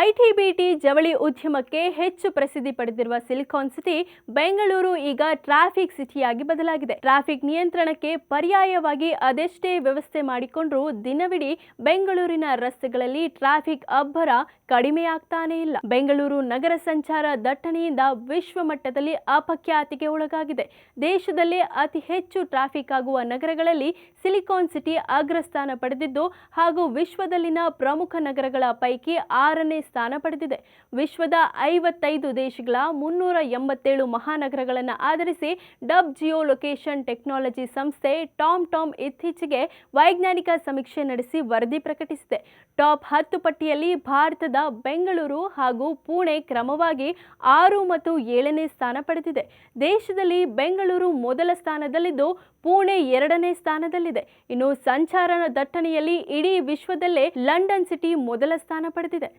IT-BT ಜವಳಿ ಉದ್ಯಮಕ್ಕೆ ಹೆಚ್ಚು ಪ್ರಸಿದ್ಧಿ ಪಡೆದಿರುವ ಸಿಲಿಕಾನ್ ಸಿಟಿ ಬೆಂಗಳೂರು ಈಗ ಟ್ರಾಫಿಕ್ ಸಿಟಿಯಾಗಿ ಬದಲಾಗಿದೆ. ಟ್ರಾಫಿಕ್ ನಿಯಂತ್ರಣಕ್ಕೆ ಪರ್ಯಾಯವಾಗಿ ಅದೆಷ್ಟೇ ವ್ಯವಸ್ಥೆ ಮಾಡಿಕೊಂಡ್ರೂ ದಿನವಿಡೀ ಬೆಂಗಳೂರಿನ ರಸ್ತೆಗಳಲ್ಲಿ ಟ್ರಾಫಿಕ್ ಅಬ್ಬರ ಕಡಿಮೆಯಾಗ್ತಾನೇ ಇಲ್ಲ. ಬೆಂಗಳೂರು ನಗರ ಸಂಚಾರ ದಟ್ಟಣೆಯಿಂದ ವಿಶ್ವ ಮಟ್ಟದಲ್ಲಿ ಅಪಖ್ಯಾತಿಗೆ ಒಳಗಾಗಿದೆ. ದೇಶದಲ್ಲೇ ಅತಿ ಹೆಚ್ಚು ಟ್ರಾಫಿಕ್ ಆಗುವ ನಗರಗಳಲ್ಲಿ ಸಿಲಿಕಾನ್ ಸಿಟಿ ಅಗ್ರಸ್ಥಾನ ಪಡೆದಿದ್ದು ಹಾಗೂ ವಿಶ್ವದಲ್ಲಿನ ಪ್ರಮುಖ ನಗರಗಳ ಪೈಕಿ 6ನೇ ಸ್ಥಾನ ಪಡೆದಿದೆ. ವಿಶ್ವದ 55 ದೇಶಗಳ 387 ಮಹಾನಗರಗಳನ್ನು ಆಧರಿಸಿ ಡಬ್ ಜಿಯೋ ಲೊಕೇಶನ್ ಟೆಕ್ನಾಲಜಿ ಸಂಸ್ಥೆ ಟಾಮ್ ಇತ್ತೀಚೆಗೆ ವೈಜ್ಞಾನಿಕ ಸಮೀಕ್ಷೆ ನಡೆಸಿ ವರದಿ ಪ್ರಕಟಿಸಿದೆ. ಟಾಪ್ 10 ಪಟ್ಟಿಯಲ್ಲಿ ಭಾರತದ ಬೆಂಗಳೂರು ಹಾಗೂ ಪುಣೆ ಕ್ರಮವಾಗಿ 6 ಮತ್ತು 7ನೇ ಸ್ಥಾನ ಪಡೆದಿದೆ. ದೇಶದಲ್ಲಿ ಬೆಂಗಳೂರು ಮೊದಲ ಸ್ಥಾನದಲ್ಲಿದ್ದು ಪುಣೆ 2ನೇ ಸ್ಥಾನದಲ್ಲಿದೆ. ಇನ್ನು ಸಂಚಾರ ದಟ್ಟಣೆಯಲ್ಲಿ ಇಡೀ ವಿಶ್ವದಲ್ಲೇ ಲಂಡನ್ ಸಿಟಿ ಮೊದಲ ಸ್ಥಾನ ಪಡೆದಿದೆ.